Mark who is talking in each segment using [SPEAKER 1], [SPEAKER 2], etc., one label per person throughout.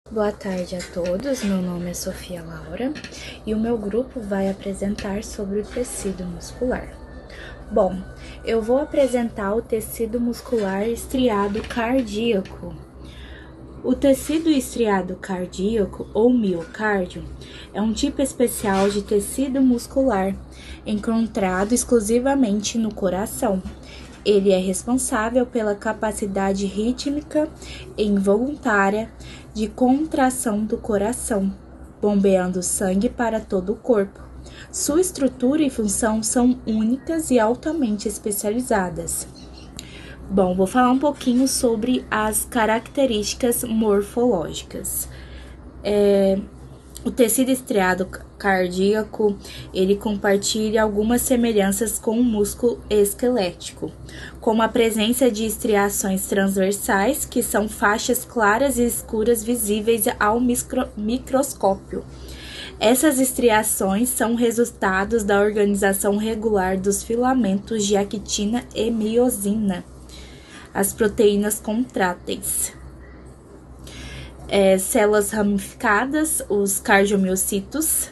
[SPEAKER 1] Boa tarde a todos, meu nome é Sofia Laura e o meu grupo vai apresentar sobre o tecido muscular. Bom, eu vou apresentar o tecido muscular estriado cardíaco. O tecido estriado cardíaco ou miocárdio é um tipo especial de tecido muscular encontrado exclusivamente no coração. Ele é responsável pela capacidade rítmica e involuntária de contração do coração, bombeando sangue para todo o corpo. Sua estrutura e função são únicas e altamente especializadas. Bom, vou falar um pouquinho sobre as características morfológicas. O tecido estriado cardíaco, ele compartilha algumas semelhanças com o músculo esquelético, como a presença de estriações transversais, que são faixas claras e escuras visíveis ao microscópio. Essas estriações são resultados da organização regular dos filamentos de actina e miosina, as proteínas contráteis. Células ramificadas, os cardiomiocitos,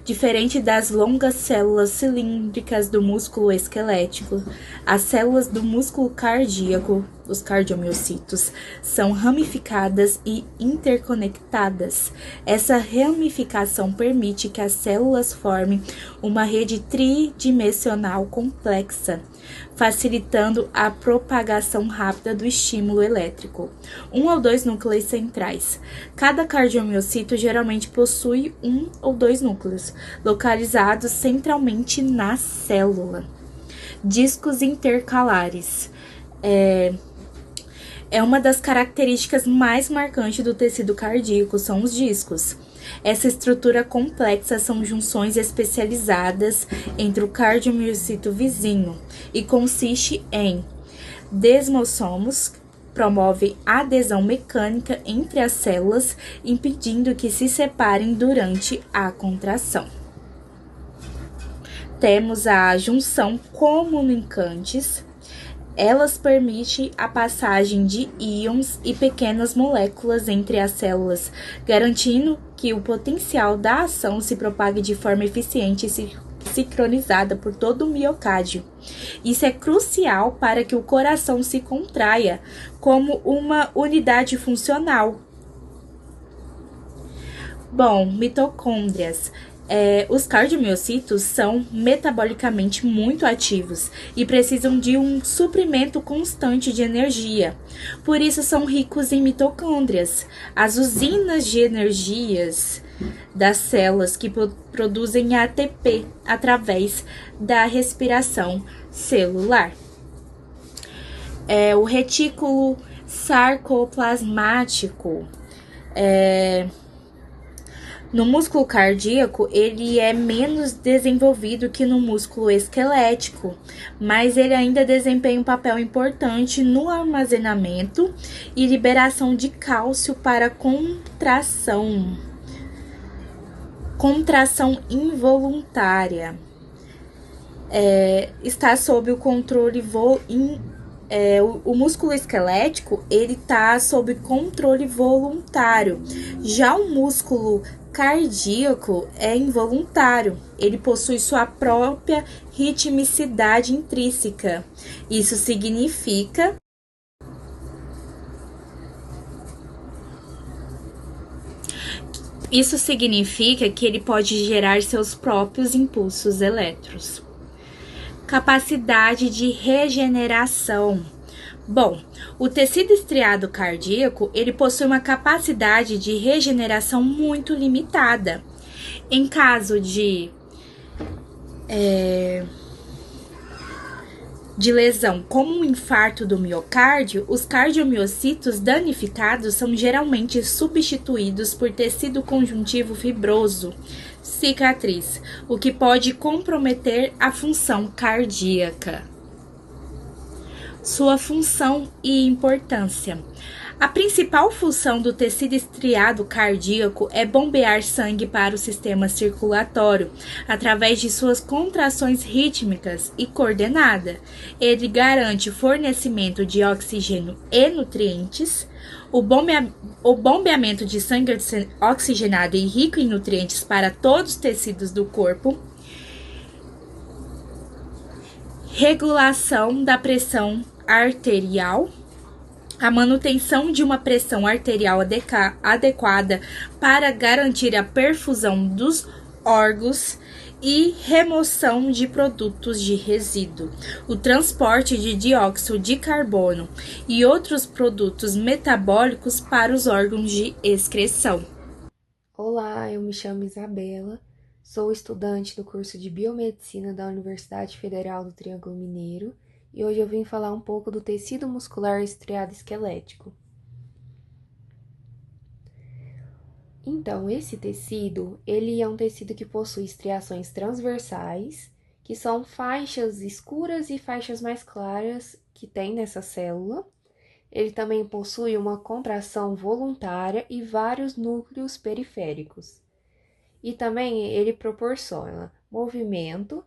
[SPEAKER 1] diferente das longas células cilíndricas do músculo esquelético, as células do músculo cardíaco, os cardiomiocitos, são ramificadas e interconectadas. Essa ramificação permite que as células formem uma rede tridimensional complexa, facilitando a propagação rápida do estímulo elétrico. 1 ou 2 núcleos centrais. Cada cardiomiocito geralmente possui 1 ou 2 núcleos, localizados centralmente na célula. Discos intercalares. É uma das características mais marcantes do tecido cardíaco, são os discos. Essa estrutura complexa são junções especializadas entre o cardiomiocito vizinho e consiste em desmossomos, promove adesão mecânica entre as células, impedindo que se separem durante a contração. Temos a junção comunicantes. Elas permitem a passagem de íons e pequenas moléculas entre as células, garantindo que o potencial da ação se propague de forma eficiente e sincronizada por todo o miocárdio. Isso é crucial para que o coração se contraia como uma unidade funcional. Bom, mitocôndrias. Os cardiomiocitos são metabolicamente muito ativos e precisam de um suprimento constante de energia. Por isso são ricos em mitocôndrias, as usinas de energias das células que produzem ATP através da respiração celular. O retículo sarcoplasmático. No músculo cardíaco, ele é menos desenvolvido que no músculo esquelético, mas ele ainda desempenha um papel importante no armazenamento e liberação de cálcio para contração involuntária. Está sob o controle o músculo esquelético, ele está sob controle voluntário. Já o músculo cardíaco é involuntário. Ele possui sua própria ritmicidade intrínseca. Isso significa que ele pode gerar seus próprios impulsos elétricos. Capacidade de regeneração. Bom, o tecido estriado cardíaco, ele possui uma capacidade de regeneração muito limitada. Em caso de lesão, como um infarto do miocárdio, os cardiomiocitos danificados são geralmente substituídos por tecido conjuntivo fibroso, cicatriz, o que pode comprometer a função cardíaca. Sua função e importância. A principal função do tecido estriado cardíaco é bombear sangue para o sistema circulatório através de suas contrações rítmicas e coordenadas. Ele garante o fornecimento de oxigênio e nutrientes, O bombeamento de sangue oxigenado e rico em nutrientes para todos os tecidos do corpo, regulação da pressão arterial, a manutenção de uma pressão arterial adequada para garantir a perfusão dos órgãos e remoção de produtos de resíduo, o transporte de dióxido de carbono e outros produtos metabólicos para os órgãos de excreção.
[SPEAKER 2] Olá, eu me chamo Isabela, sou estudante do curso de Biomedicina da Universidade Federal do Triângulo Mineiro e hoje eu vim falar um pouco do tecido muscular estriado esquelético. Então, esse tecido, ele é um tecido que possui estriações transversais, que são faixas escuras e faixas mais claras que tem nessa célula. Ele também possui uma contração voluntária e vários núcleos periféricos. E também ele proporciona movimento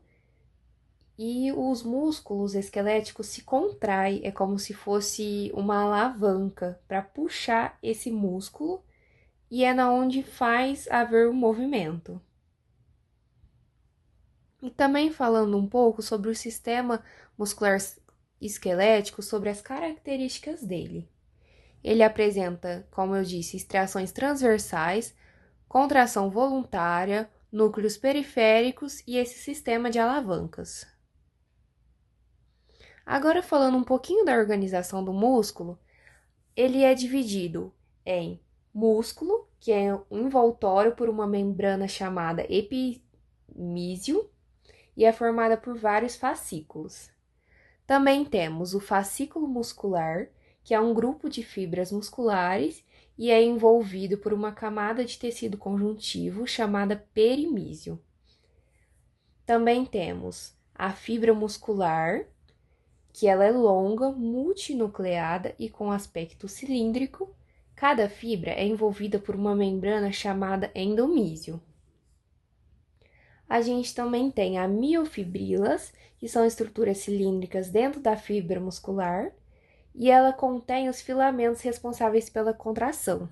[SPEAKER 2] e os músculos esqueléticos se contraem, é como se fosse uma alavanca para puxar esse músculo e é na onde faz haver o movimento. E também falando um pouco sobre o sistema muscular esquelético, sobre as características dele. Ele apresenta, como eu disse, estriações transversais, contração voluntária, núcleos periféricos e esse sistema de alavancas. Agora, falando um pouquinho da organização do músculo, ele é dividido em músculo, que é envoltório por uma membrana chamada epimísio e é formada por vários fascículos. Também temos o fascículo muscular, que é um grupo de fibras musculares e é envolvido por uma camada de tecido conjuntivo chamada perimísio. Também temos a fibra muscular, que ela é longa, multinucleada e com aspecto cilíndrico. Cada fibra é envolvida por uma membrana chamada endomísio. A gente também tem a miofibrilas, que são estruturas cilíndricas dentro da fibra muscular, e ela contém os filamentos responsáveis pela contração.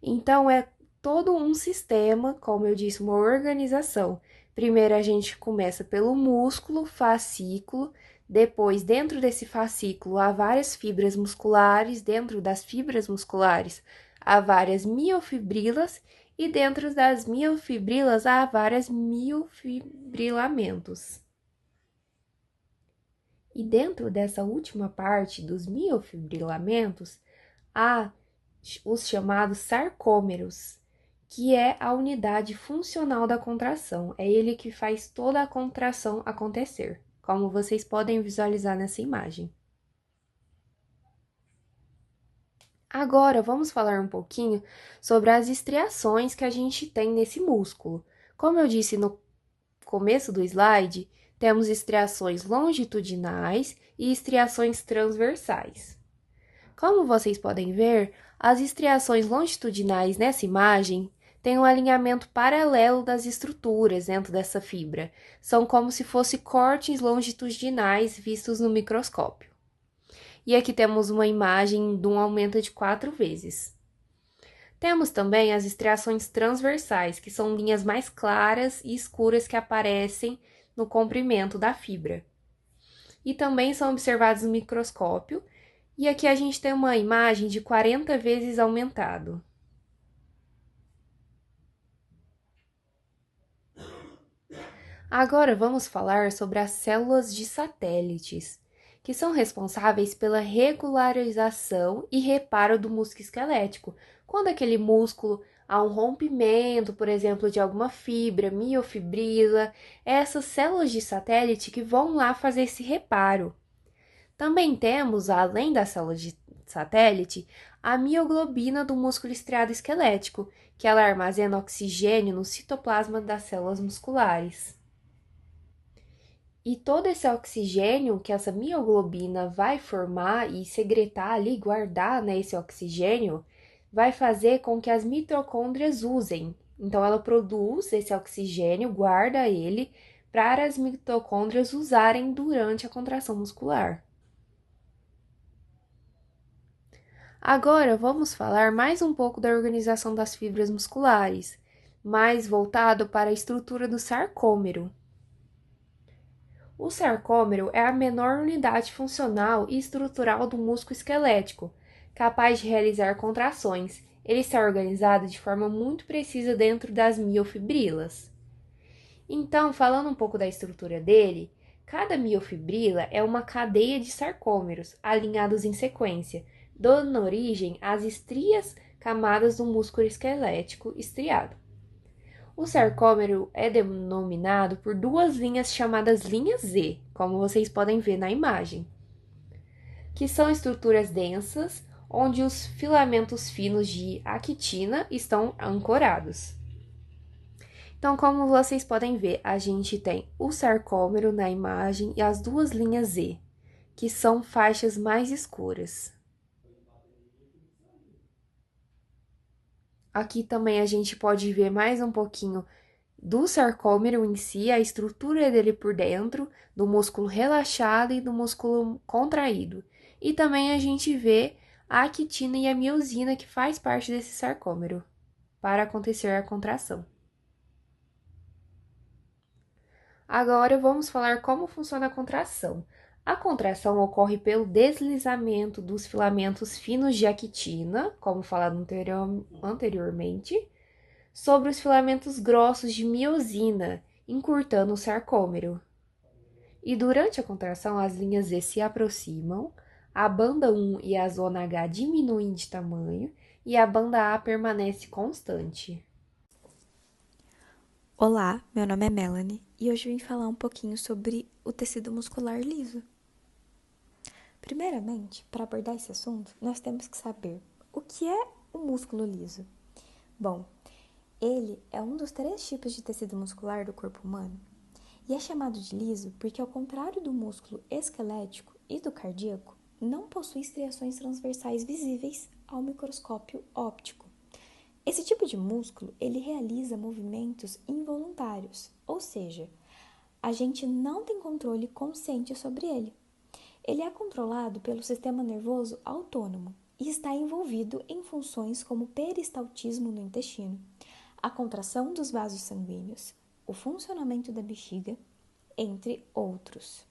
[SPEAKER 2] Então, é todo um sistema, como eu disse, uma organização. Primeiro, a gente começa pelo músculo, fascículo, depois, dentro desse fascículo, há várias fibras musculares, dentro das fibras musculares, há várias miofibrilas, e dentro das miofibrilas, há vários miofibrilamentos. E dentro dessa última parte dos miofibrilamentos, há os chamados sarcômeros, que é a unidade funcional da contração. É ele que faz toda a contração acontecer, como vocês podem visualizar nessa imagem. Agora, vamos falar um pouquinho sobre as estriações que a gente tem nesse músculo. Como eu disse no começo do slide, temos estriações longitudinais e estriações transversais. Como vocês podem ver, as estriações longitudinais nessa imagem têm um alinhamento paralelo das estruturas dentro dessa fibra. São como se fossem cortes longitudinais vistos no microscópio. E aqui temos uma imagem de um aumento de 4 vezes. Temos também as estriações transversais, que são linhas mais claras e escuras que aparecem no comprimento da fibra. E também são observadas no microscópio, e aqui a gente tem uma imagem de 40 vezes aumentado. Agora vamos falar sobre as células de satélites, que são responsáveis pela regularização e reparo do músculo esquelético. Quando aquele músculo há um rompimento, por exemplo, de alguma fibra, miofibrila, essas células de satélite que vão lá fazer esse reparo. Também temos, além das células de satélite, a mioglobina do músculo estriado esquelético, que ela armazena oxigênio no citoplasma das células musculares. E todo esse oxigênio que essa mioglobina vai formar e secretar ali, guardar, né, esse oxigênio, vai fazer com que as mitocôndrias usem. Então, ela produz esse oxigênio, guarda ele, para as mitocôndrias usarem durante a contração muscular. Agora vamos falar mais um pouco da organização das fibras musculares, mais voltado para a estrutura do sarcômero. O sarcômero é a menor unidade funcional e estrutural do músculo esquelético, capaz de realizar contrações. Ele está organizado de forma muito precisa dentro das miofibrilas. Então, falando um pouco da estrutura dele, cada miofibrila é uma cadeia de sarcômeros alinhados em sequência, dando origem às estrias camadas do músculo esquelético estriado. O sarcômero é denominado por duas linhas chamadas linhas Z, como vocês podem ver na imagem, que são estruturas densas onde os filamentos finos de actina estão ancorados. Então, como vocês podem ver, a gente tem o sarcômero na imagem e as duas linhas Z, que são faixas mais escuras. Aqui também a gente pode ver mais um pouquinho do sarcômero em si, a estrutura dele por dentro, do músculo relaxado e do músculo contraído. E também a gente vê a actina e a miosina que faz parte desse sarcômero para acontecer a contração. Agora vamos falar como funciona a contração. A contração ocorre pelo deslizamento dos filamentos finos de actina, como falado anteriormente, sobre os filamentos grossos de miosina, encurtando o sarcômero. E durante a contração, as linhas Z se aproximam, a banda 1 e a zona H diminuem de tamanho e a banda A permanece constante.
[SPEAKER 3] Olá, meu nome é Melanie e hoje eu vim falar um pouquinho sobre o tecido muscular liso. Primeiramente, para abordar esse assunto, nós temos que saber o que é o músculo liso. Bom, ele é um dos 3 tipos de tecido muscular do corpo humano e é chamado de liso porque, ao contrário do músculo esquelético e do cardíaco, não possui estriações transversais visíveis ao microscópio óptico. Esse tipo de músculo, ele realiza movimentos involuntários, ou seja, a gente não tem controle consciente sobre ele. Ele é controlado pelo sistema nervoso autônomo e está envolvido em funções como peristaltismo no intestino, a contração dos vasos sanguíneos, o funcionamento da bexiga, entre outros.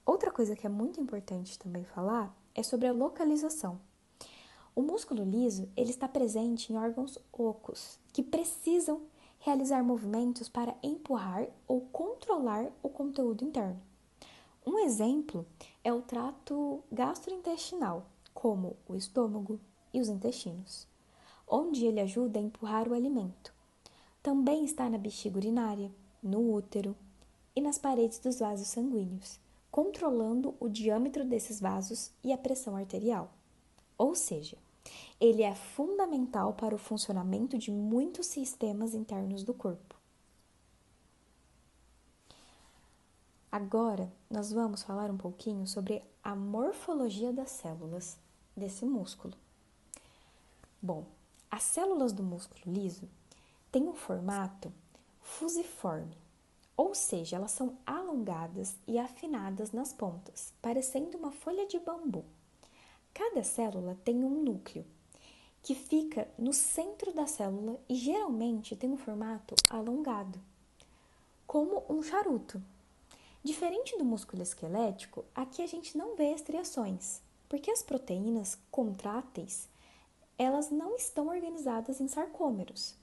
[SPEAKER 3] Outra coisa que é muito importante também falar é sobre a localização. O músculo liso, ele está presente em órgãos ocos, que precisam realizar movimentos para empurrar ou controlar o conteúdo interno. Um exemplo é o trato gastrointestinal, como o estômago e os intestinos, onde ele ajuda a empurrar o alimento. Também está na bexiga urinária, no útero e nas paredes dos vasos sanguíneos, controlando o diâmetro desses vasos e a pressão arterial. Ou seja, ele é fundamental para o funcionamento de muitos sistemas internos do corpo. Agora, nós vamos falar um pouquinho sobre a morfologia das células desse músculo. Bom, as células do músculo liso têm um formato fusiforme, ou seja, elas são alongadas e afinadas nas pontas, parecendo uma folha de bambu. Cada célula tem um núcleo, que fica no centro da célula e geralmente tem um formato alongado, como um charuto. Diferente do músculo esquelético, aqui a gente não vê estriações, porque as proteínas contráteis, elas não estão organizadas em sarcômeros.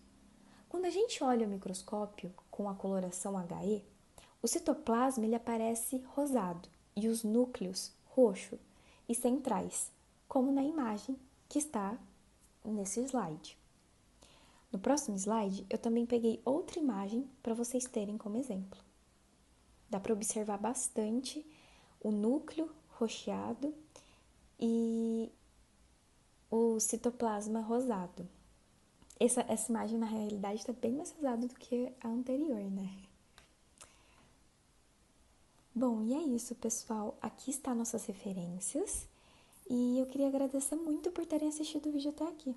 [SPEAKER 3] Quando a gente olha o microscópio com a coloração HE, o citoplasma ele aparece rosado e os núcleos roxo e centrais, como na imagem que está nesse slide. No próximo slide, eu também peguei outra imagem para vocês terem como exemplo. Dá para observar bastante o núcleo roxeado e o citoplasma rosado. Essa imagem, na realidade, está bem mais rosada do que a anterior, né? Bom, e é isso, pessoal. Aqui estão nossas referências. E eu queria agradecer muito por terem assistido o vídeo até aqui.